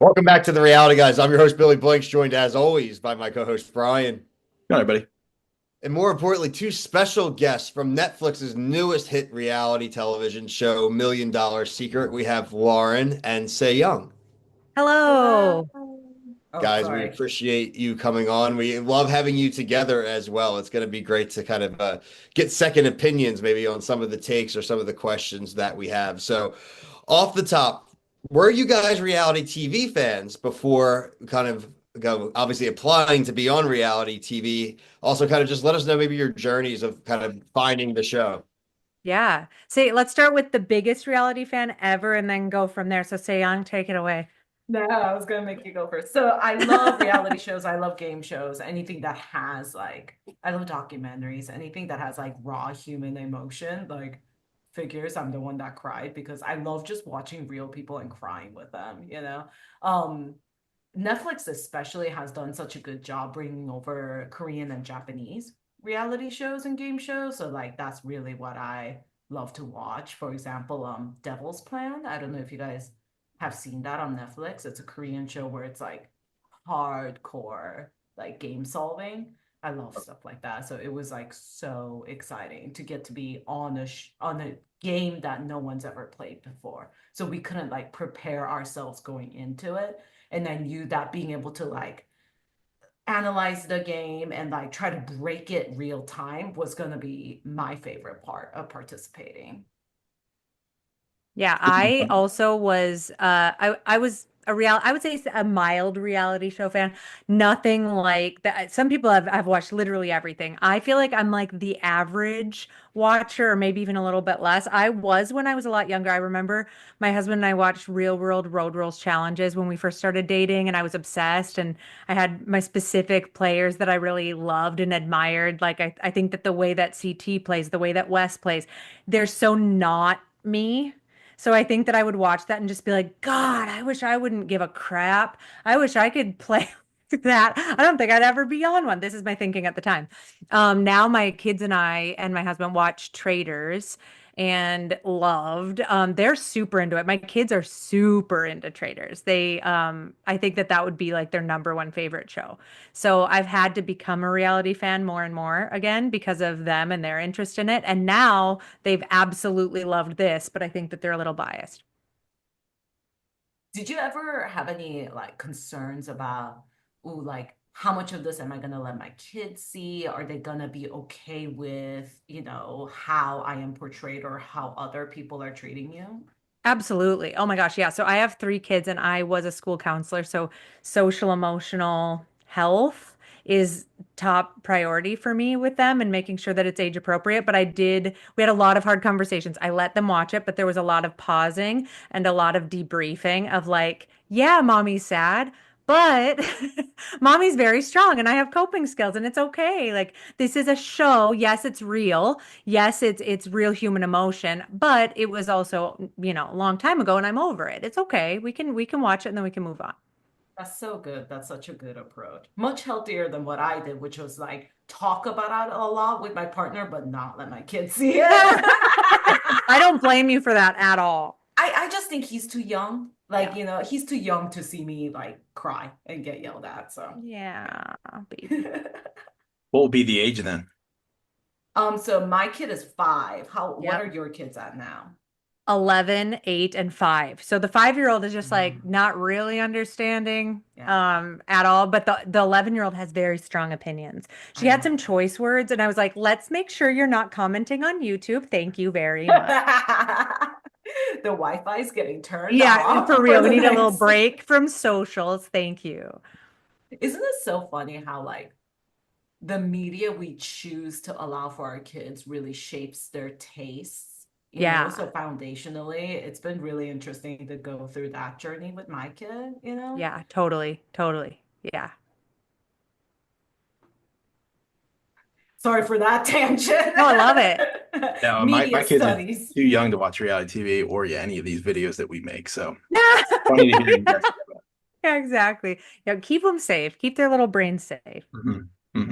Welcome back to the Reality Guys. I'm your host, Billy Blanks, joined as always by my co-host, Brian. All right, buddy. And more importantly, two special guests from Netflix's newest hit reality television show, Million Dollar Secret. We have Lauren and Say Young. Hello. Hello. Oh, Guys, we sorry. appreciate you coming on. We love having you together as well. It's going to be great to kind of get second opinions maybe on some of the takes or some of the questions that we have. So, off the top, were you guys reality TV fans before kind of go obviously applying to be on reality TV? Also, kind of just let us know maybe your journeys of kind of finding the show. Yeah. Say, let's start with the biggest reality fan ever and then go from there. So, Young, take it away. No, I was gonna make you go first. So I love reality shows. I love game shows. Anything that has I love documentaries. Anything that has like raw human emotion, like figures. I'm the one that cried because I love just watching real people and crying with them. Netflix especially has done such a good job bringing over Korean and Japanese reality shows and game shows. So like that's really what I love to watch. For example, Devil's Plan. I don't know if you guys have seen that on Netflix. It's a Korean show where it's like hardcore like game solving. I love stuff like that. So it was like so exciting to get to be on a game that no one's ever played before. So we couldn't like prepare ourselves going into it. And then you that being able to like analyze the game and like try to break it real time was going to be my favorite part of participating. Yeah, I also was I was I would say a mild reality show fan. Nothing like that. Some people have watched literally everything. I feel like I'm like the average watcher or maybe even a little bit less. I was when I was a lot younger. I remember my husband and I watched Real World Road Rules challenges when we first started dating and I was obsessed and I had my specific players that I really loved and admired. Like I think that the way that CT plays, the way that Wes plays, they're so not me. So I think that I would watch that and just be like, God, I wish I wouldn't give a crap. I wish I could play like that. I don't think I'd ever be on one. This is my thinking at the time. Now my kids and I and my husband watch Traders and loved. They're super into it. My kids are super into Traders. I think that that would be like their number one favorite show. So I've had to become a reality fan more and more again because of them and their interest in it. And now they've absolutely loved this, but I think that they're a little biased. Did you ever have any like concerns about, ooh, like how much of this am I gonna let my kids see? Are they gonna be okay with, how I am portrayed or how other people are treating you? Absolutely. Oh my gosh. Yeah. So I have three kids and I was a school counselor. So social emotional health is top priority for me with them and making sure that it's age appropriate. But we had a lot of hard conversations. I let them watch it, but there was a lot of pausing and a lot of debriefing of like, yeah, mommy's sad, but mommy's very strong and I have coping skills and it's okay. Like this is a show. Yes, it's real. Yes, it's real human emotion, but it was also, a long time ago and I'm over it. It's okay. We can watch it and then we can move on. That's so good. That's such a good approach. Much healthier than what I did, which was like talk about it a lot with my partner, but not let my kids see it. I don't blame you for that at all. I just think he's too young. Like, Yeah. he's too young to see me like cry and get yelled at. So Yeah, baby. What will be the age then? So my kid is 5. What Yep. are your kids at now? 11, 8, and 5. So the 5-year-old is just like not really understanding Yeah. at all, but the 11-year-old has very strong opinions. She I had love some choice words and I was like, "Let's make sure you're not commenting on YouTube. Thank you very much." that. The Wi-Fi is getting turned Yeah, off for for real. We the need a little next. break from socials. Thank you. Isn't it so funny how like the media we choose to allow for our kids really shapes their tastes, Yeah. so foundationally, it's been really interesting to go through that journey with my kid. Yeah, totally. Totally. Yeah. Sorry for that tangent. No, I love it. No, my, Media my kids are studies. too young to watch reality TV or any of these videos that we make. So Yeah, funny to hear you guys. exactly. Yeah, keep them safe. Keep their little brains safe.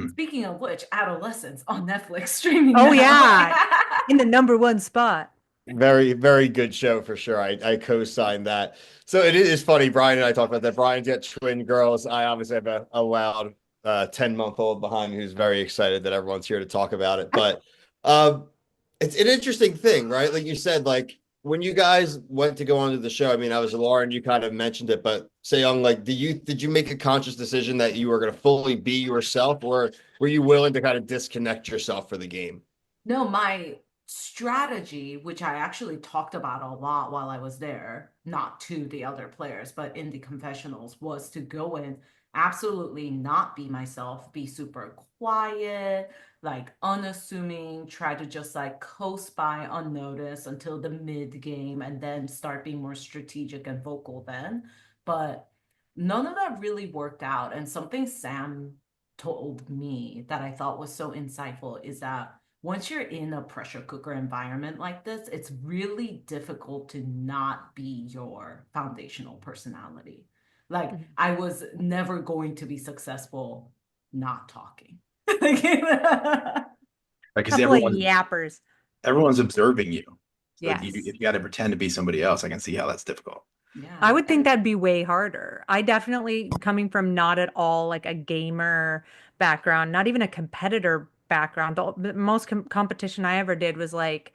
Speaking of which, Adolescence on Netflix streaming Oh now. yeah, in the number one spot. Very, very good show for sure. I co-sign that. So it is funny. Brian and I talked about that. Brian's got twin girls. I obviously have a loud 10-month-old behind me who's very excited that everyone's here to talk about it. But um, it's an interesting thing, right? Like you said, like when you guys went to go onto the show, I mean, I was Lauren, you kind of mentioned it, but Young, like, did you make a conscious decision that you were going to fully be yourself, or were you willing to kind of disconnect yourself for the game? No, my strategy, which I actually talked about a lot while I was there, not to the other players, but in the confessionals, was to go in, absolutely not be myself, be super quiet, like unassuming, try to just like coast by unnoticed until the mid game and then start being more strategic and vocal then. But none of that really worked out. And something Sam told me that I thought was so insightful is that once you're in a pressure cooker environment like this, it's really difficult to not be your foundational personality. Like, Mhm. I was never going to be successful not talking. Because Couple of yappers. everyone's observing you. So Yes. if you got to pretend to be somebody else, I can see how that's difficult. Yeah. I would think that'd be way harder. I definitely, coming from not at all like a gamer background, not even a competitor background, the most competition I ever did was like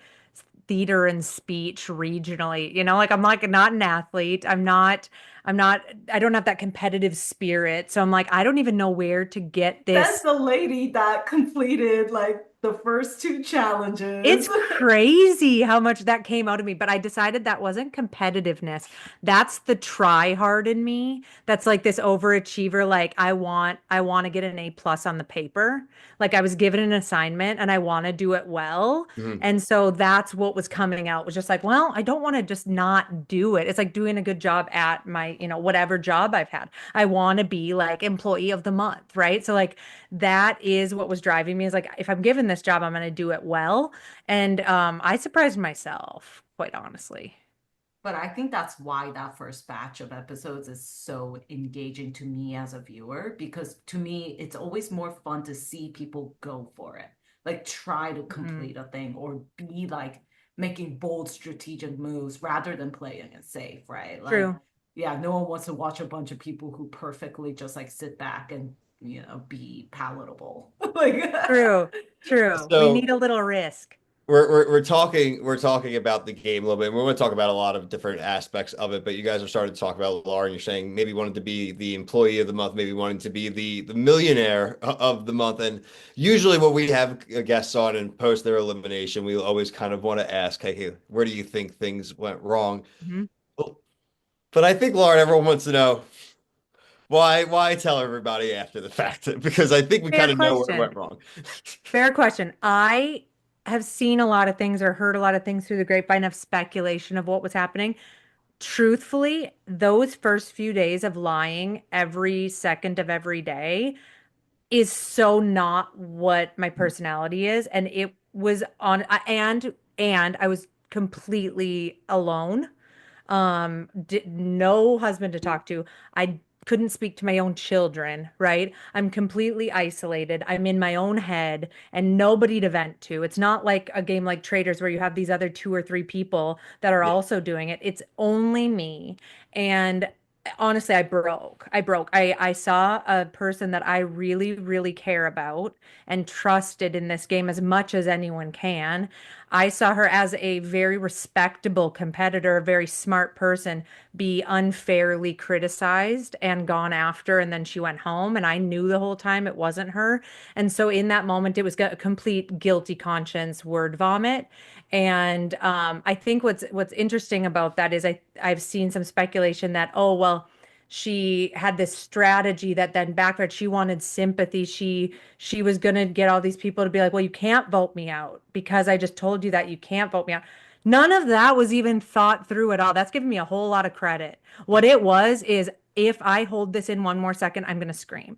theater and speech regionally. Like I'm like not an athlete. I'm not, I don't have that competitive spirit. So I'm like, I don't even know where to get That's this. the lady that completed like the first two It's challenges. crazy how much that came out of me, but I decided that wasn't competitiveness. That's the try hard in me. That's like this overachiever, like I want to get an A+ on the paper. Like I was given an assignment and I want to do it well. Mhm. And so that's what was coming out was just like, well, I don't want to just not do it. It's like doing a good job at my, whatever job I've had. I want to be like employee of the month, right? So like that is what was driving me is like if I'm given this job, I'm going to do it well. And I surprised myself, quite honestly. But I think that's why that first batch of episodes is so engaging to me as a viewer, because to me, it's always more fun to see people go for it, like try to Mhm. complete a thing or be like making bold strategic moves rather than playing it safe, right? Like, True. yeah, no one wants to watch a bunch of people who perfectly just like sit back and, be palatable. Like, True. True. We need So a little risk. we're talking about the game a little bit. And we're going to talk about a lot of different aspects of it. But you guys are starting to talk about Laura, and you're saying maybe wanted to be the employee of the month, maybe wanting to be the millionaire of the month. And usually, when we have guests on and post their elimination, we always kind of want to ask, hey, where do you think things went wrong? Mhm. Well, but I think Lauren, everyone wants to know why tell everybody after the fact because I think we Fair kind of know where it question. went wrong. Fair question. I have seen a lot of things or heard a lot of things through the grapevine of speculation of what was happening. Truthfully, those first few days of lying every second of every day is so not what my personality is. And it was on, and I was completely alone. No husband to talk to. I couldn't speak to my own children, right? I'm completely isolated. I'm in my own head and nobody to vent to. It's not like a game like Traders where you have these other two or three people that are Yeah. also doing it. It's only me. And honestly, I broke. I saw a person that I really, really care about and trusted in this game as much as anyone can. I saw her as a very respectable competitor, a very smart person, be unfairly criticized and gone after, and then she went home. And I knew the whole time it wasn't her. And so in that moment, it was a complete guilty conscience word vomit. And I think what's interesting about that is I've seen some speculation that, oh, well, she had this strategy that then backfired. She wanted sympathy. She was going to get all these people to be like, well, you can't vote me out because I just told you that you can't vote me out. None of that was even thought through at all. That's giving me a whole lot of credit. What it was is if I hold this in one more second, I'm going to scream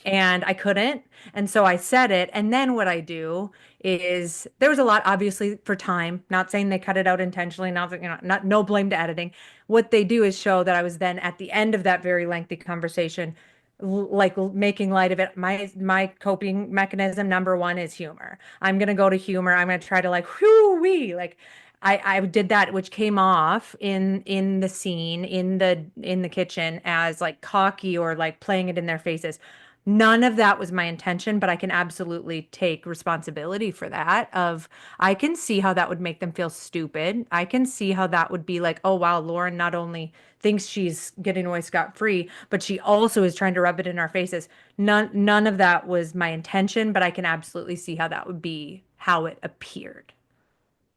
and I couldn't. And so I said it. And then what I do is there was a lot, obviously, for time, not saying they cut it out intentionally, not, not no blame to editing. What they do is show that I was then at the end of that very lengthy conversation, like making light of it. My coping mechanism number one is humor. I'm gonna go to humor. I'm gonna try to like whoo wee like I did that, which came off in the scene in the kitchen as like cocky or like playing it in their faces. None of that was my intention, but I can absolutely take responsibility for that. I can see how that would make them feel stupid. I can see how that would be like, oh wow, Lauren not only thinks she's getting away scot-free, but she also is trying to rub it in our faces. None of that was my intention, but I can absolutely see how that would be how it appeared.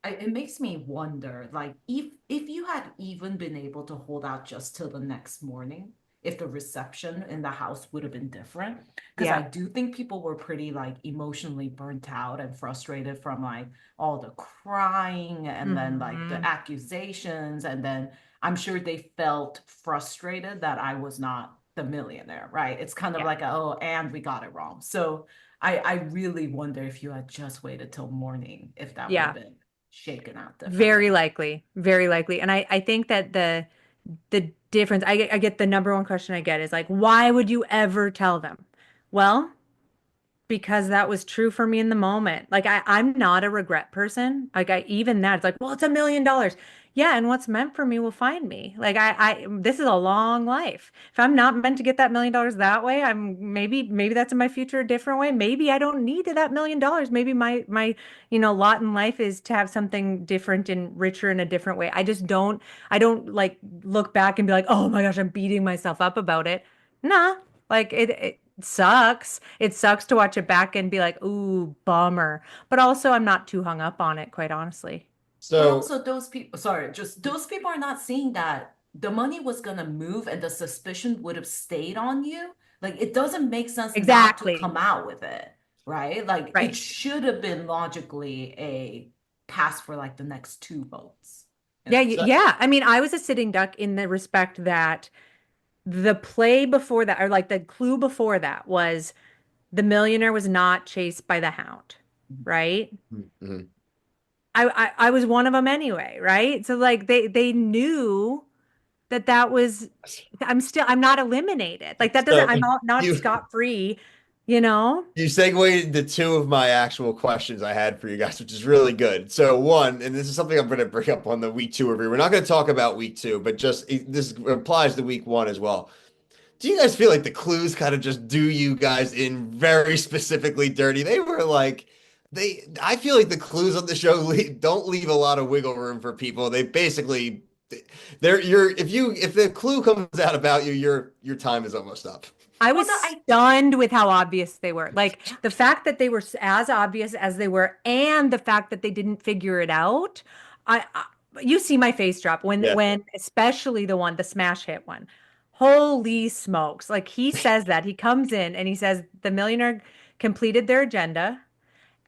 It makes me wonder, like, if you had even been able to hold out just till the next morning, if the reception in the house would have been different. Because I Yeah. do think people were pretty like emotionally burnt out and frustrated from like all the crying and then like the Mhm. accusations. And then I'm sure they felt frustrated that I was not the millionaire, right? It's kind of Yeah. like, oh, and we got it wrong. So I really wonder if you had just waited till morning, if that would have Yeah. been shaken out Very differently. likely. Very likely. And I think that the difference I get the number one question I get is like, why would you ever tell them? Well, because that was true for me in the moment. Like I'm not a regret person. Like I even that it's like, well, it's $1 million. Yeah, and what's meant for me will find me. Like I this is a long life. If I'm not meant to get that $1 million that way, I'm maybe that's in my future a different way. Maybe I don't need that $1 million. Maybe my lot in life is to have something different and richer in a different way. I don't like look back and be like, oh my gosh, I'm beating myself up about it. Nah, like it sucks. It sucks to watch it back and be like, ooh, bummer. But also, I'm not too hung up on it, quite honestly. But So also those people, sorry, just those people are not seeing that the money was gonna move and the suspicion would have stayed on you. Like it doesn't make sense not to Exactly. come out with it, right? Like it Right. should have been logically a pass for like the next two votes. Yeah, And so yeah. I mean, I was a sitting duck in the respect that the play before that, or like the clue before that, was the millionaire was not chased by the hound, right? Mhm. I was one of them anyway, right? So like they knew that was I'm not eliminated. Like that doesn't So I'm not you scot-free, you know? you segued into two of my actual questions I had for you guys, which is really good. So one, and this is something I'm going to bring up on the week two review. We're not going to talk about week two, but this applies to week one as well. Do you guys feel like the clues kind of just do you guys in very specifically dirty? They were like I feel like the clues on the show don't leave a lot of wiggle room for people. They basically they're you're if the clue comes out about you, your time is almost up. I well, was no, I stunned with how obvious they were. Like yeah. the fact that they were as obvious as they were, and the fact that they didn't figure it out. I you see my face drop Yeah. when especially the smash hit one. Holy smokes. Like he says that. He comes in and he says the millionaire completed their agenda.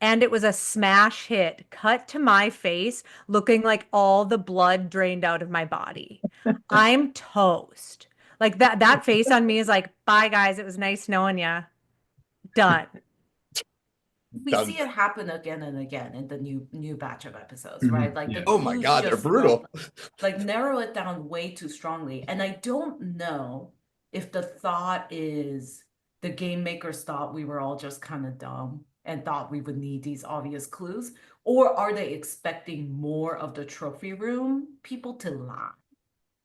And it was a smash hit, cut to my face, looking like all the blood drained out of my body. I'm toast. Like that face on me is like, bye guys, it was nice knowing ya. Done. We Done. see it happen again and again in the new batch of episodes, Mhm. right? Like the Yeah. Oh my clues God, they're just like brutal. like narrow it down way too strongly. And I don't know if the thought is the game makers thought we were all just kind of dumb and thought we would need these obvious clues, or are they expecting more of the trophy room people to lie, I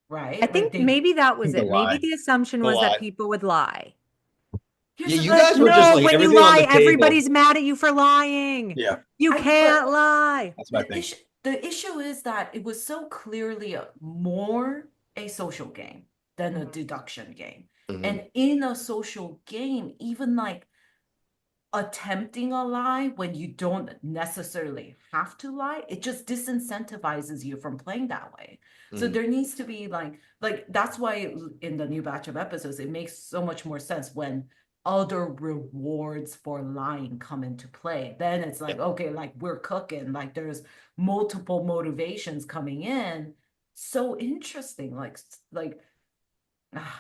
right? Like think they maybe that was The it. Maybe lie. the assumption A was that lot. people would lie. here's Yeah, the you But guys were just no, like when you everything on the lie, table. everybody's mad at you for lying. Yeah, You I but can't lie. that's my thing. The issue is that it was so clearly more a social game than a Mhm. deduction game. Mhm. And in a social game, even like attempting a lie when you don't necessarily have to lie, it just disincentivizes you from playing that way. So Mhm. there needs to be like that's why in the new batch of episodes, it makes so much more sense when other rewards for lying come into play. Then it's Yeah. like, okay, like we're cooking, like there's multiple motivations coming in. So interesting. Like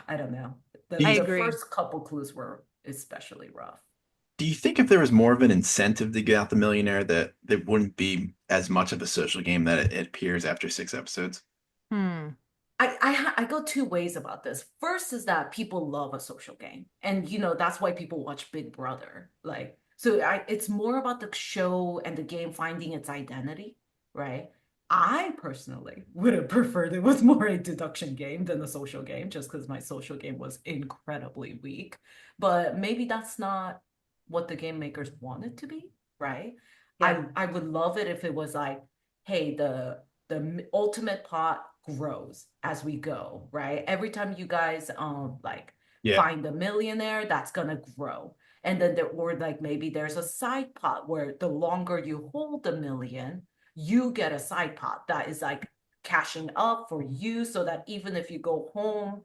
I don't know. Do I you, The agree. first couple clues were especially rough. do you think if there was more of an incentive to get out the millionaire that there wouldn't be as much of a social game that it appears after 6 episodes? Hmm. I go two ways about this. First is that people love a social game, and that's why people watch Big Brother. It's more about the show and the game finding its identity, right? I personally would have preferred it was more a deduction game than a social game, just because my social game was incredibly weak. But maybe that's not what the game makers want it to be, right? Yeah. I would love it if it was like, hey, the ultimate pot grows as we go, right? Every time you guys like Yeah. find a millionaire, that's gonna grow. And then there, or like maybe there's a side pot where the longer you hold the million, you get a side pot that is like cashing up for you, so that even if you go home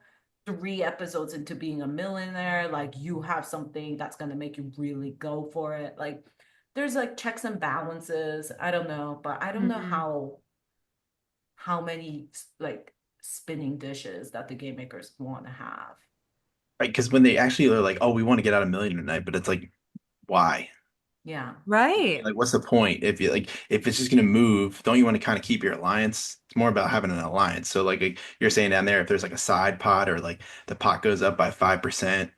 3 episodes into being a millionaire, like you have something that's going to make you really go for it. Like there's like checks and balances. I don't know, but I don't know Mhm. how many like spinning dishes that the game makers want to have. Right. Because when they actually are like, oh, we want to get out a million tonight, but it's like, why? Yeah. Right. Like, what's the point? If you like, if it's just gonna move, don't you want to kind of keep your alliance? It's more about having an alliance. So like you're saying down there, if there's like a side pot or like the pot goes up by 5%,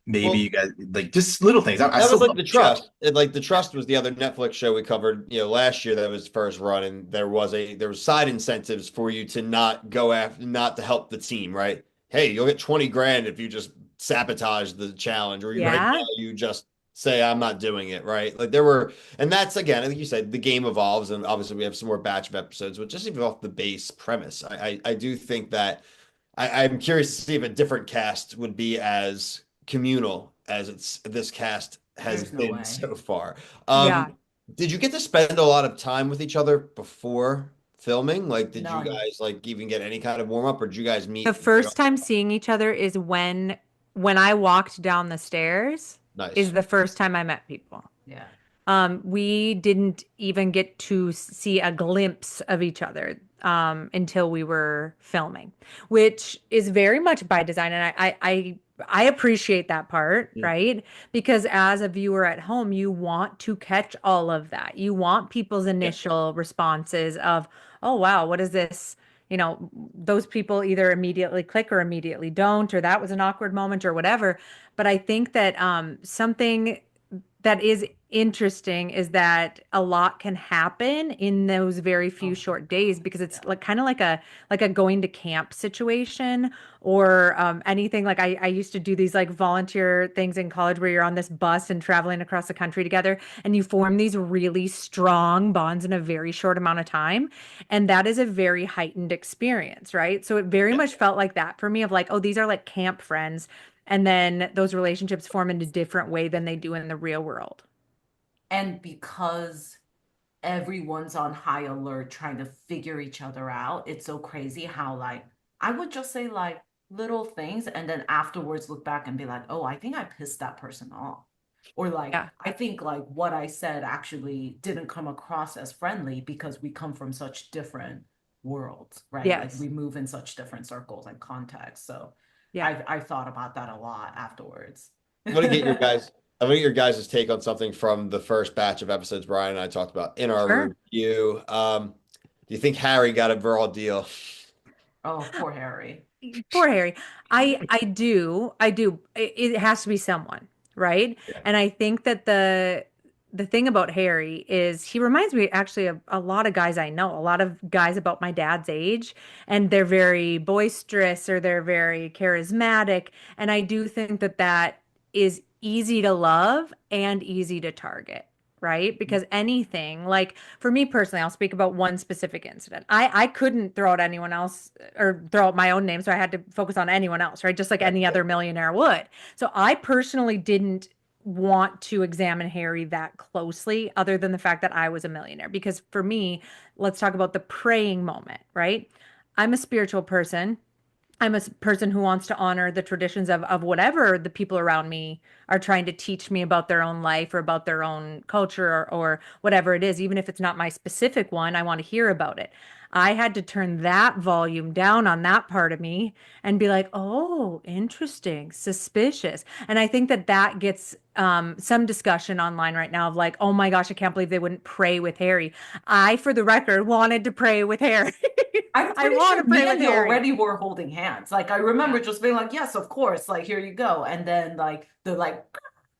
maybe Well, you guys like just little things. I that still was like love the the show. trust. Like the Yeah. trust was the other Netflix show we covered, last year that was first run, and there was side incentives for you to not go after, not to help the team, right? Hey, you'll get 20 grand if you just sabotage the challenge, or right Yeah. now you just say I'm not doing it, right? Like there were, and that's again, I think you said the game evolves, and obviously we have some more batch of episodes, but just even off the base premise, I do think that I'm curious to see if a different cast would be as communal as this cast has There's no been way. so far. Yeah. Did you get to spend a lot of time with each other before filming? Like, did you None. guys like even get any kind of warm up, or did you guys The meet right off? first time seeing each other is when I walked down the stairs is Nice. the first time I met people. Yeah. We didn't even get to see a glimpse of each other until we were filming, which is very much by design. And I appreciate that part, Mm. right? Because as a viewer at home, you want to catch all of that. You want people's Yeah. initial responses of, oh, wow, what is this? Those people either immediately click or immediately don't, or that was an awkward moment or whatever. But I think that something that is interesting is that a lot can happen in those very few Oh, short days because yeah. it's like kind of like a going to camp situation or anything like I used to do these like volunteer things in college where you're on this bus and traveling across the country together and you form these really strong bonds in a very short amount of time, and that is a very heightened experience, right? So it very Yeah. much felt like that for me of like, oh, these are like camp friends, and then those relationships form in a different way than they do in the real world. And because everyone's on high alert trying to figure each other out, it's so crazy how like I would just say like little things and then afterwards look back and be like, oh, I think I pissed that person off. Or like Yeah. I think like what I said actually didn't come across as friendly because we come from such different worlds, right? Like Yes. we move in such different circles and contexts. So Yeah. I thought about that a lot afterwards. I'm gonna get your guys. I'm gonna get your guys' take on something from the first batch of episodes Brian and I talked about in our Sure. review. Do you think Harry got a raw deal? Oh, poor Harry. Poor Harry. I do. It has to be someone, right? Yeah. And I think that the thing about Harry is he reminds me actually of a lot of guys I know, a lot of guys about my dad's age, and they're very boisterous or they're very charismatic. And I do think that that is easy to love and easy to target. Right? Because anything, like for me personally, I'll speak about one specific incident. I couldn't throw out anyone else or throw out my own name, so I had to focus on anyone else, right? Just like Right. any other millionaire would. So I personally didn't want to examine Harry that closely, other than the fact that I was a millionaire. Because for me, let's talk about the praying moment, right? I'm a spiritual person. I'm a person who wants to honor the traditions of whatever the people around me are trying to teach me about their own life or about their own culture or whatever it is. Even if it's not my specific one, I want to hear about it. I had to turn that volume down on that part of me and be like, oh, interesting, suspicious. And I think that that gets some discussion online right now of like, oh my gosh, I can't believe they wouldn't pray with Harry. I, for the record, wanted to pray with Harry. I'm I pretty want sure to pray me with and you Harry. already were holding hands. Like I remember Yeah. just being like, yes, of course, like here you go. And then like the like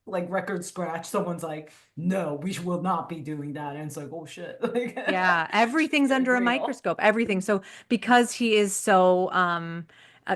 like record scratch, someone's like, no, we will not be doing that. And it's like, oh shit. Like, Yeah, everything's very under a real. microscope, everything. So because he is so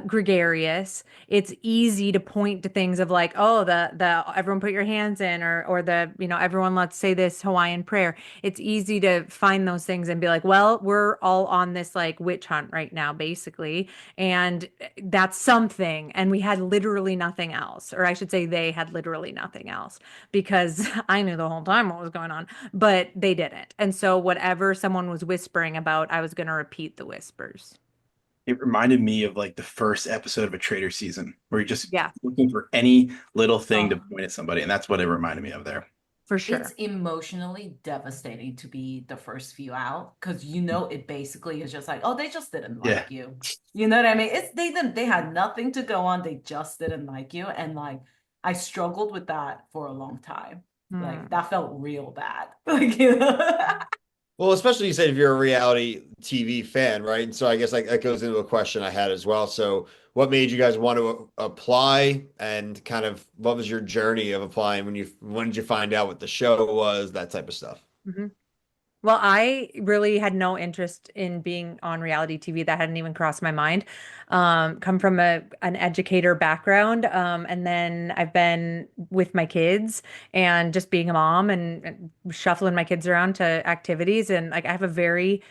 gregarious, it's easy to point to things of like, oh, the everyone put your hands in, or the, everyone let's say this Hawaiian prayer. It's easy to find those things and be like, well, we're all on this like witch hunt right now, basically. And that's something. And we had literally nothing else, or I should say they had literally nothing else because I knew the whole time what was going on, but they didn't. And so whatever someone was whispering about, I was going to repeat the whispers. It reminded me of like the first episode of a Trader season where you're just Yeah, looking for any little thing to Oh, point at somebody, and that's what it reminded me of there. for it's sure. emotionally devastating to be the first few out because you know it basically is just like, oh, they just didn't Yeah. like you. You know what I mean? It's they had nothing to go on, they just didn't like you. And like I struggled with that for a long time. Like Hmm. that felt real bad. Like, you know? Well, especially you said if you're a reality TV fan, right? And so I guess like that goes into a question I had as well. So what made you guys want to apply and kind of what was your journey of applying when did you find out what the show was, that type of stuff? Mhm. Well, I really had no interest in being on reality TV. That hadn't even crossed my mind. Come from an educator background, and then I've been with my kids and just being a mom and shuffling my kids around to activities. And like I have a very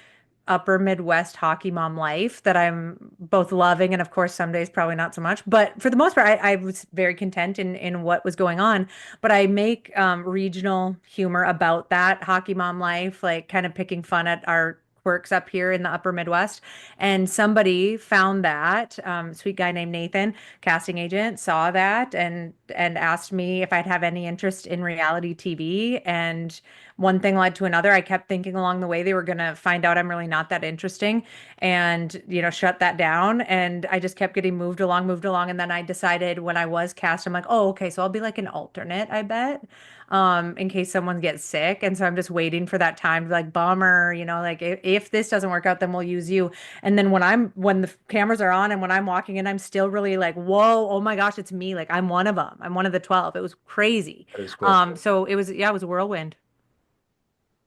upper Midwest hockey mom life that I'm both loving and of course some days probably not so much. But for the most part, I was very content in what was going on. But I make regional humor about that hockey mom life, like kind of picking fun at our quirks up here in the upper Midwest. And somebody found that sweet guy named Nathan, casting agent, saw that and asked me if I'd have any interest in reality TV. And one thing led to another. I kept thinking along the way they were going to find out I'm really not that interesting and, shut that down. And I just kept getting moved along, moved along. And then I decided when I was cast, I'm like, oh, okay, so I'll be like an alternate, I bet, in case someone gets sick. And so I'm just waiting for that time to be like, bummer, like if this doesn't work out, then we'll use you. And then when the cameras are on and when I'm walking in, I'm still really like, whoa, oh my gosh, it's me. Like I'm one of them. I'm one of the 12. It was crazy. That is cool. So it was, yeah, it was a whirlwind.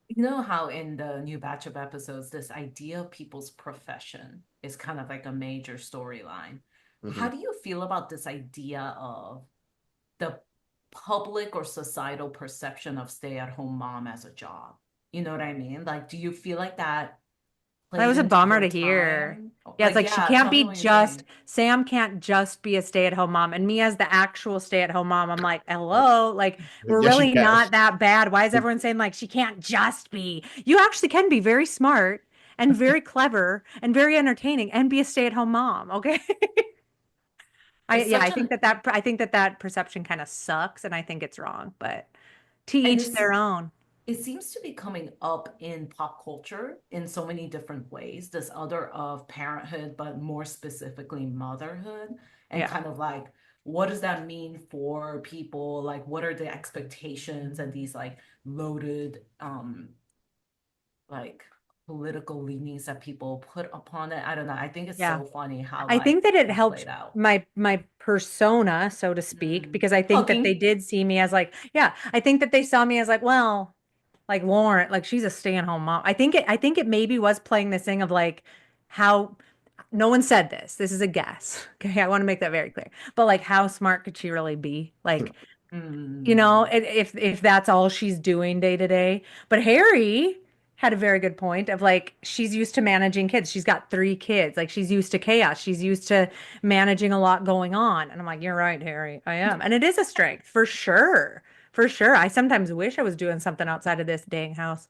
You know how in the new batch of episodes, this idea of people's profession is kind of like a major storyline. How Mhm. do you feel about this idea of the public or societal perception of stay-at-home mom as a job? You know what I mean? Like, do you feel like that That played was a into bummer your to hear. time? Yeah, it's like she can't Tell me be what you think. Sam can't just be a stay-at-home mom. And me as the actual stay-at-home mom, I'm like, hello, like we're Yes, you really can. not that bad. Why is everyone saying like she can't just be? You actually can be very smart and very clever and very entertaining and be a stay-at-home mom. Okay. It's Yeah, such an I think that perception kind of sucks and I think it's wrong, but to and each their own. it seems to be coming up in pop culture in so many different ways. This other of parenthood, but more specifically motherhood, and Yeah. kind of like what does that mean for people? Like what are the expectations and these like loaded like political leanings that people put upon it? I don't know. I think it's Yeah. so funny how I like think that it it's helped played out. my persona, so to speak, because I think that they Hugging. did see me as like, yeah, I think that they saw me as like, well, like Lauren, like she's a stay-at-home mom. I think it maybe was playing this thing of like how no one said this. This is a guess. Okay, I want to make that very clear. But like how smart could she really be? Like, Mm. if that's all she's doing day to day. But Harry had a very good point of like she's used to managing kids. She's got 3 kids. Like she's used to chaos. She's used to managing a lot going on. And I'm like, you're right, Harry. I am. And it is a strength for sure. For sure. I sometimes wish I was doing something outside of this dang house.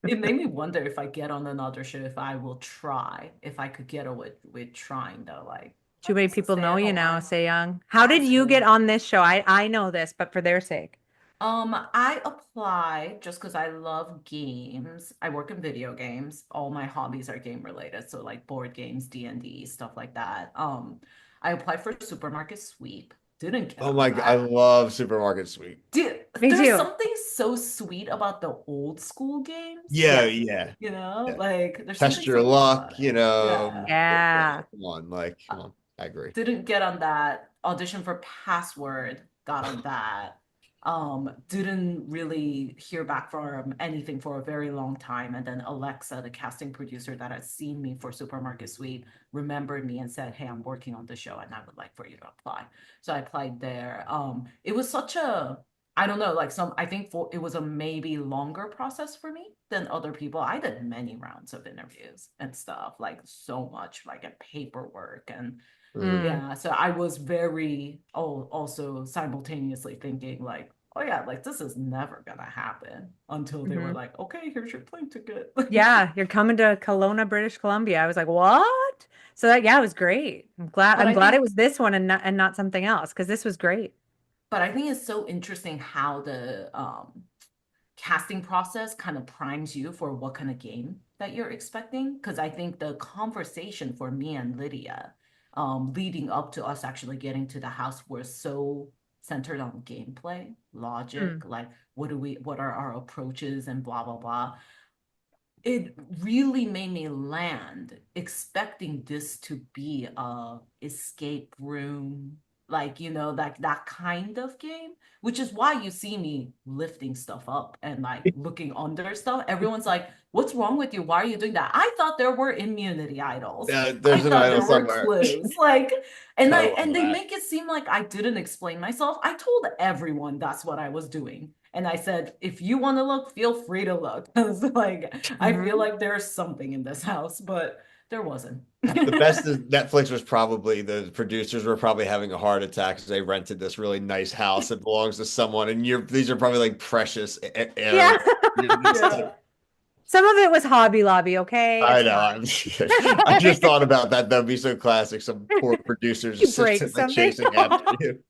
It made me wonder if I get on another show, if I will try, if I could get away with trying though. Like, Too I'm many just a people know you stay-at-home now, mom. say young. How did you get Absolutely. on this show? I know this, but for their sake. I applied just because I love games. I work in video games. All my hobbies are game related, so like board games, D&D, stuff like that. I applied for Supermarket Sweep. Didn't get Oh on my God, I that. love Supermarket Sweep. Dude, Me there's too. something so sweet about the old school games. Yeah, Yes. yeah, You know, yeah. like there's something Test your so cool luck, about it. Yeah. yeah, Yeah. come on, like, come on. I agree. Didn't get on that audition for Password, got on that. Didn't really hear back from anything for a very long time. And then Alexa, the casting producer that had seen me for Supermarket Suite, remembered me and said, "Hey, I'm working on the show and I would like for you to apply." So I applied there. It was such a, I don't know, like I think for it was a maybe longer process for me than other people. I did many rounds of interviews and stuff, like so much, like a paperwork and Mhm. yeah, so I was very also simultaneously thinking like, oh yeah, like this is never gonna happen until they were Mhm. like, okay, here's your plane ticket. Yeah, you're coming to Kelowna, British Columbia. I was like, what? So that, yeah, it was great. But I'm I glad it think was this one and not something else because this was great. but I think it's so interesting how the casting process kind of primes you for what kind of game that you're expecting. Because I think the conversation for me and Lydia, leading up to us actually getting to the house, was so centered on gameplay, Mm. logic, like what are our approaches and blah blah blah. It really made me land expecting this to be a escape room, like like that kind of game, which is why you see me lifting stuff up and like looking under stuff. Everyone's like, "What's wrong with you? Why are you doing that?" I thought there were immunity idols. Yeah, I there's an thought idol there were somewhere. clues. Like, and I I love and they that. make it seem like I didn't explain myself. I told everyone that's what I was doing. And I said, if you want to look, feel free to look. I was like, I feel Mhm. like there's something in this house, but there wasn't. The best is Netflix was probably the producers were probably having a heart attack because they rented this really nice house that belongs to someone, and these are probably like precious Yeah. areas. You're just Yeah. like, Some of it was Hobby Lobby, okay? I It's know. fine. I just thought about that. That'd be so classic. Some poor producer's You break assistant like something. chasing after you.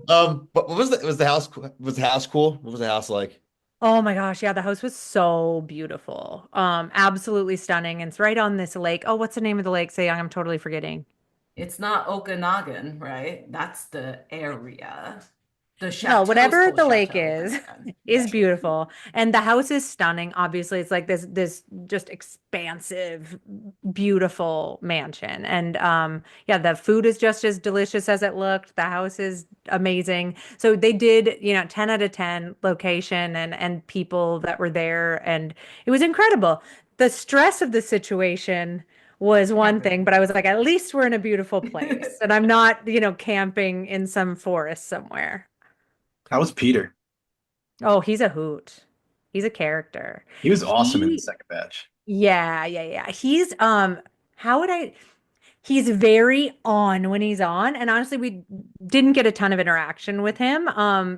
But what was the house? Was the house cool? What was the house like? Oh my gosh, yeah, the house was so beautiful. Absolutely stunning. And it's right on this lake. Oh, what's the name of the lake? Say, I'm totally forgetting. It's not Okanagan, right? That's the area. The No, chateau is whatever called the lake Chateau is, Okanagan. is Yeah. beautiful. And the house is stunning. Obviously, it's like this just expansive, beautiful mansion. And yeah, the food is just as delicious as it looked. The house is amazing. So they did, 10 out of 10 location and people that were there, and it was incredible. The stress of the situation was one thing, but I was like, at least we're in a beautiful place. And I'm not, camping in some forest somewhere. How was Peter? Oh, he's a hoot. He's a character. He was awesome in the He, second batch. yeah, yeah, yeah. How would I, he's very on when he's on. And honestly, we didn't get a ton of interaction with him,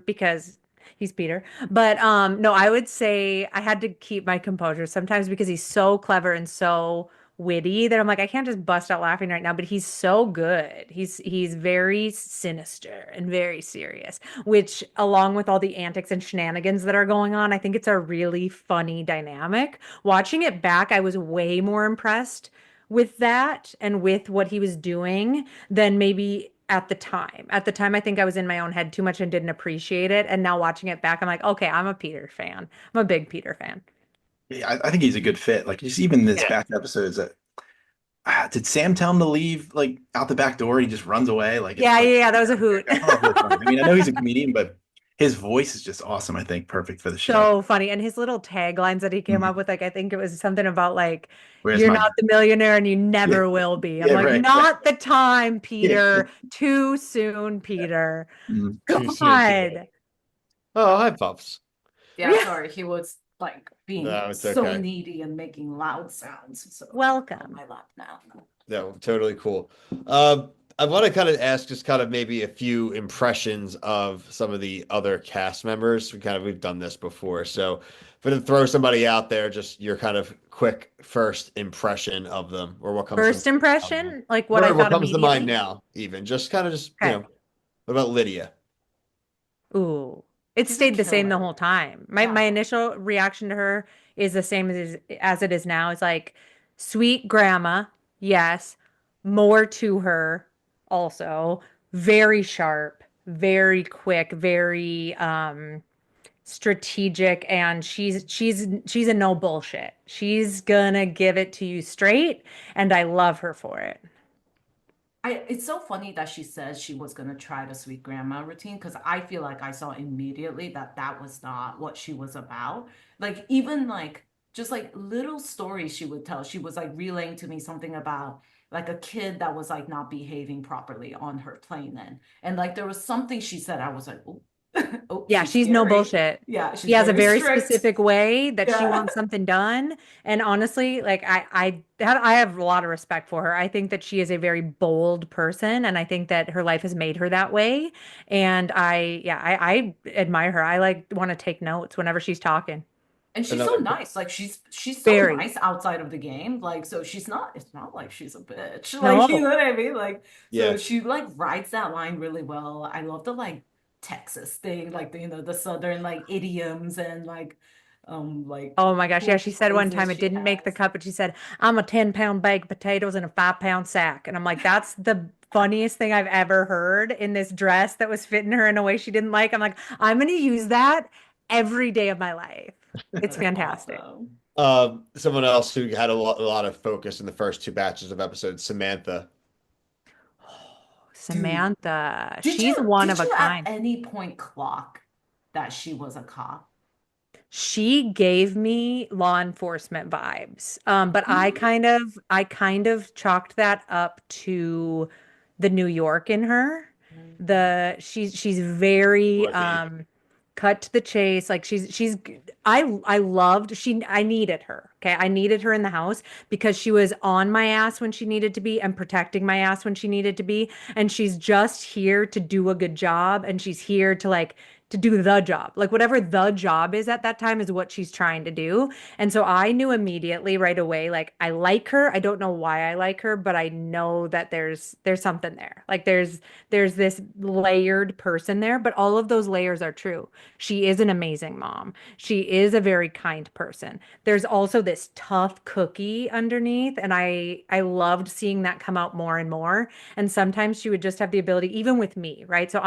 because he's Peter. But no, I would say I had to keep my composure sometimes because he's so clever and so witty that I'm like, I can't just bust out laughing right now, but he's so good. He's very sinister and very serious, which along with all the antics and shenanigans that are going on, I think it's a really funny dynamic. Watching it back, I was way more impressed with that and with what he was doing than maybe at the time. At the time, I think I was in my own head too much and didn't appreciate it. And now watching it back, I'm like, okay, I'm a Peter fan. I'm a big Peter fan. Yeah, I think he's a good fit. Like just even this Yeah. batch episodes that did Sam tell him to leave like out the back door? He just runs away. Like it's Yeah, like yeah, yeah, that was a hoot. I thought it was really funny. I mean, I know he's a comedian, but his voice is just awesome. I think perfect for the show. So funny. And his little taglines that he came up Mhm. with, like, I think it was something about like, Where's you're my not the millionaire and you yeah, never will be. I'm yeah, like, right. not the time, Yeah. Peter. Too soon, Peter. Mhm. Too soon, Peter. God. Oh, hi, Puffs. Yeah, Yeah. sorry. He was like being No, it's so okay. needy and making loud sounds. So on Welcome. my lap now. No, totally cool. I want to kind of ask just kind of maybe a few impressions of some of the other cast members. We've done this before. So for to throw somebody out there, just your kind of quick first impression of them or what comes to First mind. impression, like what I Or what thought comes to mind immediately. now, even just kind of just, Okay. what about Lydia? Ooh, it She's a stayed the same the killer. whole time. My Yeah. initial reaction to her is the same as it is now. It's like sweet grandma, yes, more to her also, very sharp, very quick, very strategic, and she's a no bullshit. She's gonna give it to you straight, and I love her for it. it's so funny that she says she was gonna try the sweet grandma routine because I feel like I saw immediately that that was not what she was about. Like even like just like little stories she would tell. She was like relaying to me something about like a kid that was like not behaving properly on her plane then. And like there was something she said, I was like, oh, oh, Yeah, she's she's no scary. bullshit. Yeah, She she's has a very very strict. specific way that she Yeah. wants something done. And honestly, like I have a lot of respect for her. I think that she is a very bold person, and I think that her life has made her that way. And I admire her. I like want to take notes whenever she's talking. And she's so Another nice. Like she's so Very. nice outside of the game. Like so she's not it's not like she's a bitch. Like you No. know what I mean? Like so Yeah. she like rides that line really well. I love the like Texas thing, like the, you know, the southern like idioms and like Oh my gosh. Yeah, cool she said one time phrases it she didn't make the has. cut, but she said, I'm a 10-pound bag of potatoes in a 5-pound sack. And I'm like, that's the funniest thing I've ever heard in this dress that was fitting her in a way she didn't like. I'm like, I'm going to use that every day of my life. It's That's fantastic. awesome. Someone else who had a lot of focus in the first two batches of episodes, Samantha. Dude, Samantha, did she's you one of did a you at kind. any point clock that she was a cop? She gave me law enforcement vibes. But Mm. I kind of chalked that up to the New York in her. She's very Dorothy. cut to the chase. Like I loved I needed her. Okay. I needed her in the house because she was on my ass when she needed to be and protecting my ass when she needed to be. And she's just here to do a good job. And she's here to like to do the job. Like whatever the job is at that time is what she's trying to do. And so I knew immediately right away, like I like her. I don't know why I like her, but I know that there's something there. Like there's this layered person there, but all of those layers are true. She is an amazing mom. She is a very kind person. There's also this tough cookie underneath, and I loved seeing that come out more and more. And sometimes she would just have the ability, even with me, right? So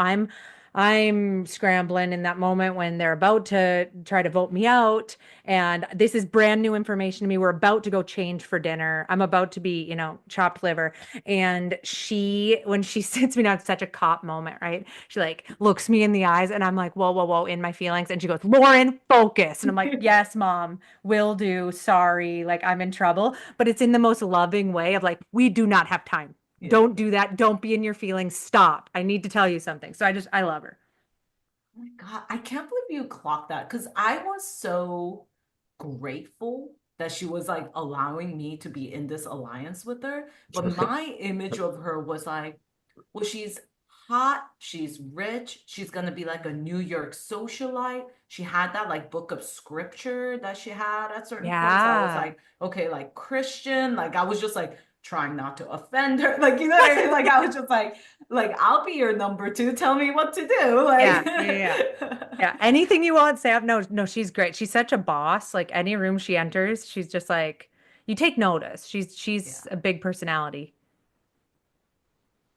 I'm scrambling in that moment when they're about to try to vote me out. And this is brand new information to me. We're about to go change for dinner. I'm about to be, chopped liver. And when she sits me down, it's such a cop moment, right? She like looks me in the eyes and I'm like, whoa, whoa, whoa, in my feelings. And she goes, Lauren, focus. And I'm like, yes, mom, will do. Sorry. Like I'm in trouble. But it's in the most loving way of like, we do not have time. Yeah. Don't do that. Don't be in your feelings. Stop. I need to tell you something. So I love her. Oh my God, I can't believe you clocked that because I was so grateful that she was like allowing me to be in this alliance with her. But my image of her was like, well, she's hot, she's rich, she's gonna be like a New York socialite. She had that like book of scripture that she had at certain points. I was Yeah. like, okay, like Christian, like I was just like trying not to offend her. Like, you know what I mean? Like I was just like I'll be your number two. Tell me what to do. Yeah. Like Yeah. Yeah. Yeah. Anything you want, Sam. No, no, she's great. She's such a boss. Like any room she enters, she's just like, you take notice. She's yeah. a big personality.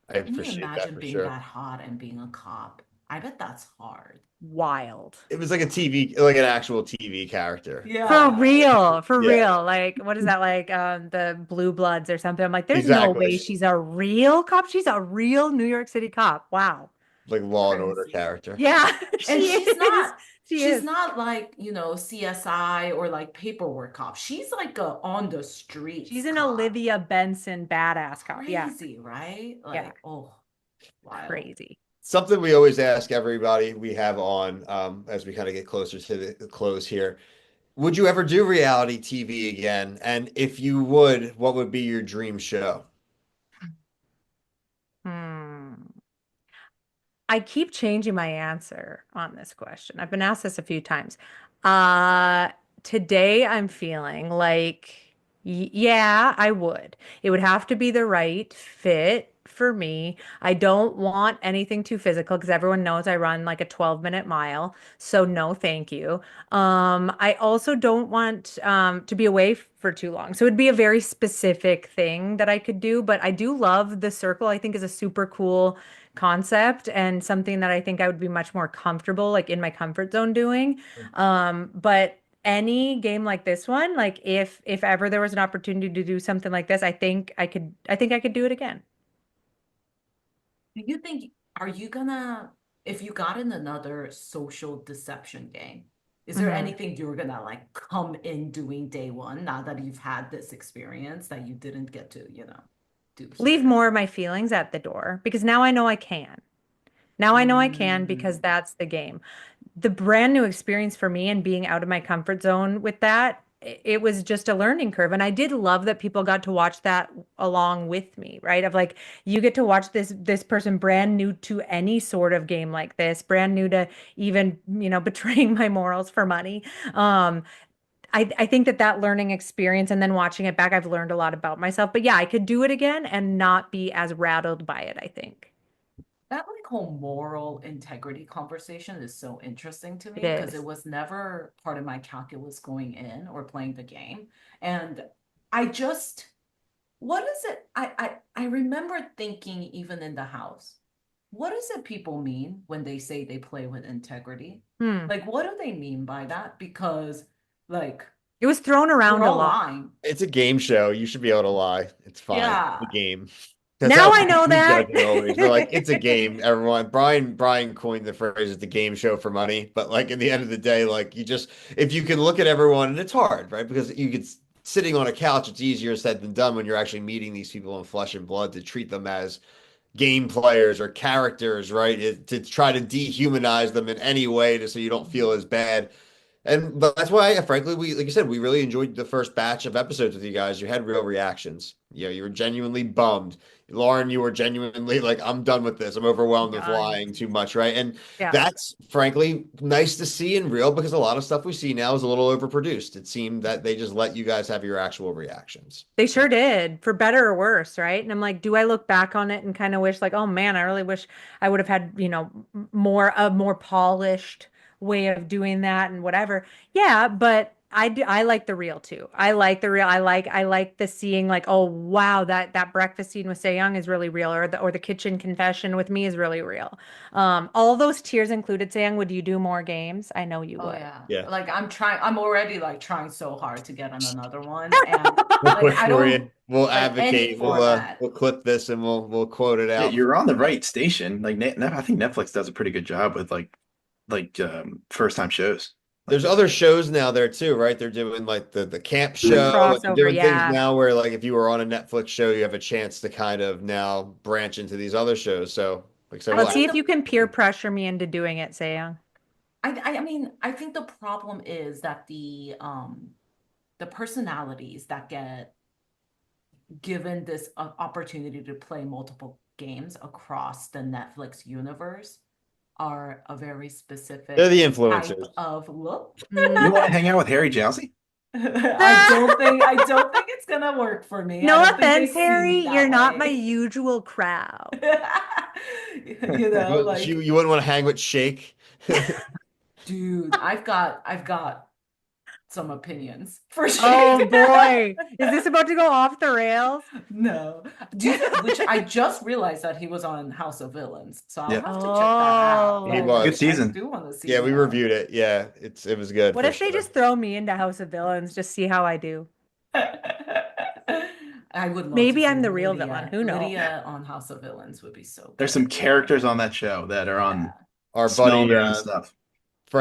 I Can you appreciate that imagine for being sure. that hot and being a cop? I bet that's hard. Wild. It was like a TV, like an actual TV character. For Yeah. real, for Yeah, real. Like, what is that like? The Blue Bloods or something. I'm like, there's no exactly. way she's a real cop. She's a real New York City cop. Wow. Like Law and Order Crazy. character. Yeah, And she is. She she's is. not like, you know, CSI or like paperwork cop. She's like a on the She's streets an cop. Olivia Benson badass cop. Yeah. Crazy, right? Yeah. Like, oh, wild. Crazy. Something we always ask everybody we have on, as we kind of get closer to the close here. Would you ever do reality TV again? And if you would, what would be your dream show? Hmm. I keep changing my answer on this question. I've been asked this a few times. Uh, Today I'm feeling like, yeah, I would. It would have to be the right fit for me. I don't want anything too physical because everyone knows I run like a 12-minute mile. So no, thank you. I also don't want to be away for too long. So it'd be a very specific thing that I could do, but I do love the circle. I think is a super cool concept and something that I think I would be much more comfortable, like in my comfort zone doing. But any game like this one, like if ever there was an opportunity to do something like this, I think I could do it again. Do you think, are you gonna, if you got in another social deception game, is there Mhm. anything you're gonna like come in doing day one now that you've had this experience that you didn't get to, do Leave here? more of my feelings at the door because now I know I can. Now I know I can because Mm. that's the game. The brand new experience for me and being out of my comfort zone with that, it was just a learning curve. And I did love that people got to watch that along with me, right? Of like, you get to watch this person brand new to any sort of game like this, brand new to even, betraying my morals for money. Um, I think that learning experience and then watching it back, I've learned a lot about myself. But yeah, I could do it again and not be as rattled by it, I think. That like whole moral integrity conversation is so interesting to It me because it is. was never part of my calculus going in or playing the game. And I just, what is it? I remember thinking even in the house, what does it people mean when they say they play with integrity? Hmm. Like, what do they mean by that? Because like It was thrown we're around a all lot. lying. It's a game show. You should be able to lie. It's fine. It's a Yeah. game. That's Now how I know we judge that. it always. We're like, it's a game. Everyone, Brian coined the phrase "it's a game show for money." But like in the end of the day, like if you can look at everyone, and it's hard, right? Because sitting on a couch, it's easier said than done when you're actually meeting these people in flesh and blood to treat them as game players or characters, right? To try to dehumanize them in any way so you don't feel as bad. And but that's why, frankly, we like you said, we really enjoyed the first batch of episodes with you guys. You had real reactions. You were genuinely bummed. Lauren, you were genuinely like, I'm done with this. I'm overwhelmed with Done. lying too much, right? And Yeah. that's frankly nice to see in real because a lot of stuff we see now is a little overproduced. It seemed that they just let you guys have your actual reactions. They sure did, for better or worse, right? And I'm like, do I look back on it and kind of wish like, oh man, I really wish I would have had, more a more polished way of doing that and whatever. Yeah, but I like the real too. I like the real. I like the seeing like, oh wow, that breakfast scene with Young is really real, or the kitchen confession with me is really real. All those tiers included, Young, would you do more games? I know you Oh would. yeah. Yeah. Like I'm already like trying so hard to get on another one. And We'll like push I for don't you. We'll like any advocate. format. We'll clip this and we'll quote it Yeah, out. you're on the right station. Like I think Netflix does a pretty good job with like first time shows like There's this. other shows now there too, right? They're doing like the camp The show and they're crossover, doing things yeah. now where like if you were on a Netflix show, you have a chance to kind of now branch into these other shows. So like I said, I Let's well, see think if the you can peer pressure me into doing it, Young. I mean I think the problem is that the personalities that get given this opportunity to play multiple games across the Netflix universe are a very they're specific the type influencers. of look. You want Mm. to hang out with Harry Jowsey? I don't think it's gonna work for me. I No don't think they offense, see Harry, me you're that not my way. usual crowd. You Like, you wouldn't want to hang with Shake. dude, I've got some opinions for Oh sure. boy, is this about to go off the rails? No. Which I just realized that he was on House of Villains, so I'll Yeah, have to check that out. He Oh, But good was. I season. do want to see Yeah, we more. reviewed it. Yeah, it was good what for if they sure. just throw me into House of Villains, just see how I do? I would love to Maybe see I'm the real villain. Lydia. Who knows? Lydia on House of Villains would be so There's some good. characters on that show that are Yeah. on Our smell buddy, their own stuff.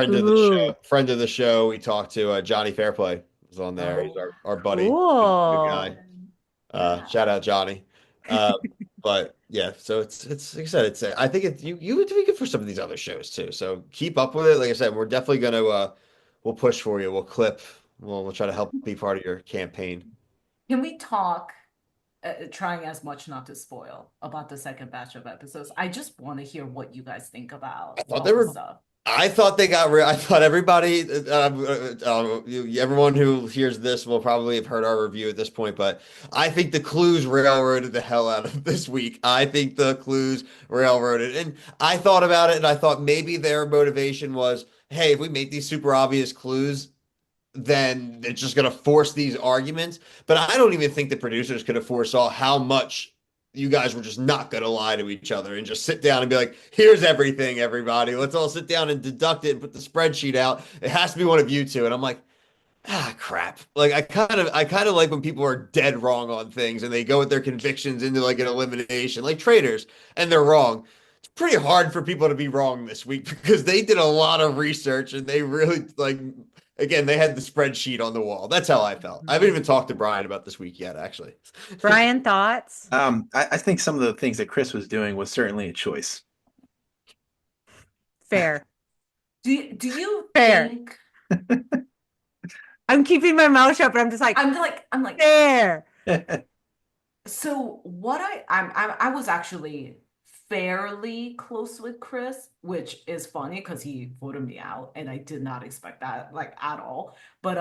Ooh, friend of the show, we talked to Johnny Fairplay was on there. He's Oh, our buddy, good guy. cool. yeah. Shout out Johnny. Uh, but yeah, so it's like I said, I think you would be good for some of these other shows too. So keep up with it. Like I said, we're definitely gonna we'll push for you. We'll clip. We'll try to help be part of your campaign. Can we talk, trying as much not to spoil, about the second batch of episodes? I just want to hear what you guys think I about thought they all the were. stuff. I thought they got real. I thought everybody, everyone who hears this will probably have heard our review at this point, but I think the clues railroaded the hell out of this week. I think the clues railroaded. And I thought about it and I thought maybe their motivation was, hey, if we make these super obvious clues, then it's just going to force these arguments. But I don't even think the producers could have foresaw how much you guys were just not going to lie to each other and just sit down and be like, here's everything, everybody. Let's all sit down and deduct it and put the spreadsheet out. It has to be one of you two. And I'm like, crap. Like I kind of like when people are dead wrong on things and they go with their convictions into like an elimination, like traders, and they're wrong. It's pretty hard for people to be wrong this week because they did a lot of research and they really like again, they had the spreadsheet on the wall. That's how I felt. I haven't even talked to Brian about this week yet, actually. Brian, thoughts? I think some of the things that Chris was doing was certainly a choice. Fair. Do you Fair. think I'm keeping my mouth shut, but I'm just like, I'm like fair. so what I was actually fairly close with Chris, which is funny because he voted me out and I did not expect that like at all. But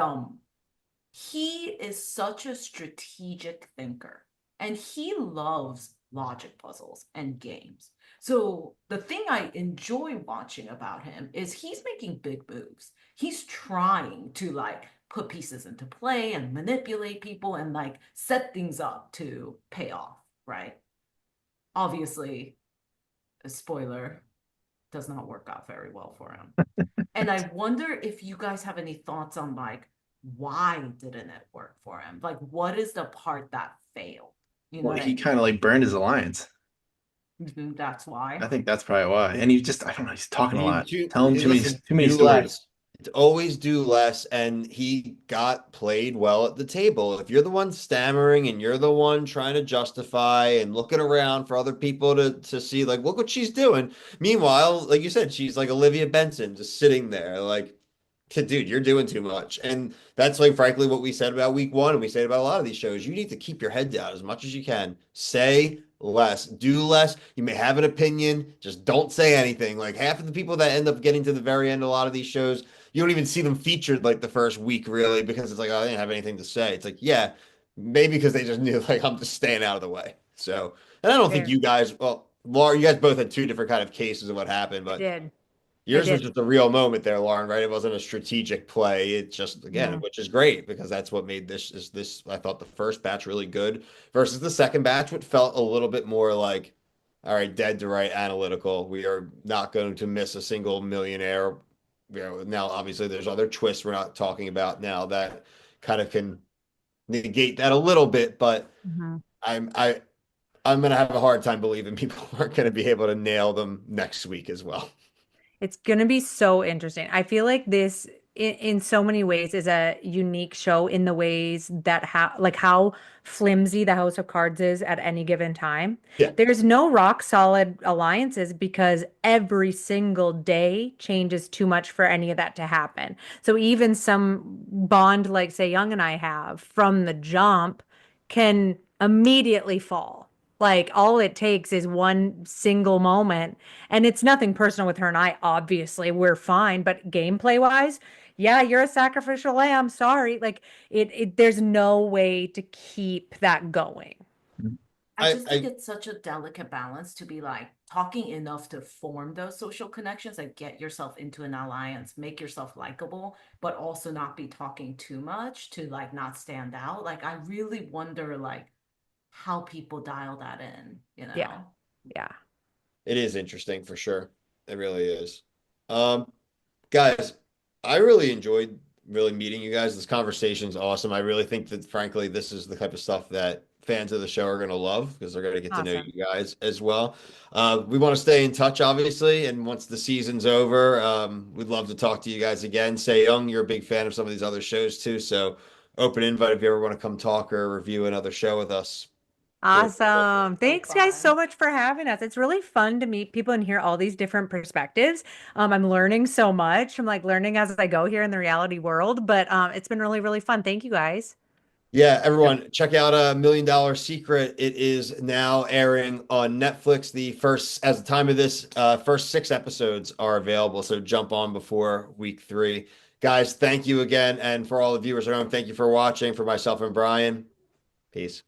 he is such a strategic thinker and he loves logic puzzles and games. So the thing I enjoy watching about him is he's making big moves. He's trying to like put pieces into play and manipulate people and like set things up to pay off, right? Obviously, a spoiler does not work out very well for him. And I wonder if you guys have any thoughts on like why didn't it work for him? Like what is the part that failed? You know Well, what I he mean? kind of like burned his alliance. That's why. I think that's probably why. And he just, I don't know, he's talking a lot, telling Listen, too many do stories. less. Always do less. And he got played well at the table. If you're the one stammering and you're the one trying to justify and looking around for other people to see, like, look what she's doing. Meanwhile, like you said, she's like Olivia Benson, just sitting there, like, dude, you're doing too much. And that's like, frankly, what we said about week one. And we said about a lot of these shows. You need to keep your head down as much as you can. Say less, do less. You may have an opinion, just don't say anything. Like half of the people that end up getting to the very end, a lot of these shows, you don't even see them featured like the first week, really, because it's like, oh, I didn't have anything to say. It's like, yeah, maybe because they just knew, like, I'm just staying out of the way. So, and I don't think Fair. you guys, well, Laura, you guys both had two different kind of cases of what happened, I but did. I yours was did. just a real moment there, Lauren, right? It wasn't a strategic play. It just, again, No. which is great because that's what made this I thought the first batch really good versus the second batch, which felt a little bit more like, all right, dead to right analytical. We are not going to miss a single millionaire. You know, now obviously there's other twists we're not talking about now that kind of can negate that a little bit, but Mhm. I'm I I'm gonna have a hard time believing people aren't gonna be able to nail them next week as well. It's going to be so interesting. I feel like this, in so many ways, is a unique show in the ways that how flimsy the House of Cards is at any given time. Yeah. There's no rock solid alliances because every single day changes too much for any of that to happen. So even some bond like say Young and I have from the jump can immediately fall. Like all it takes is one single moment, and it's nothing personal with her and I, obviously. We're fine, but gameplay wise, yeah, you're a sacrificial lamb. Sorry. Like there's no way to keep that going. I I, just think I it's such a delicate balance to be like talking enough to form those social connections and get yourself into an alliance, make yourself likable, but also not be talking too much to like not stand out. Like I really wonder like how people dial that in, you Yeah. know? Yeah. It is interesting for sure. It really is. Um, Guys, I really enjoyed really meeting you guys. This conversation's awesome. I really think that frankly, this is the type of stuff that fans of the show are going to love because they're going to get to know Awesome. you guys as well. We want to stay in touch, obviously, and once the season's over, we'd love to talk to you guys again. Say Young, you're a big fan of some of these other shows too, so open invite if you ever want to come talk or review another show with us. Feel free to. Awesome. So Thanks, guys, so fun. much for having us. It's really fun to meet people and hear all these different perspectives. I'm learning so much. I'm like learning as I go here in the reality world, but it's been really, really fun. Thank you, guys. Yeah, everyone, check out a $1 Million Secret. It is now airing on Netflix. The first, as the time of this, first 6 episodes are available. So jump on before week 3. Guys, thank you again. And for all the viewers at home, thank you for watching. For myself and Brian, peace.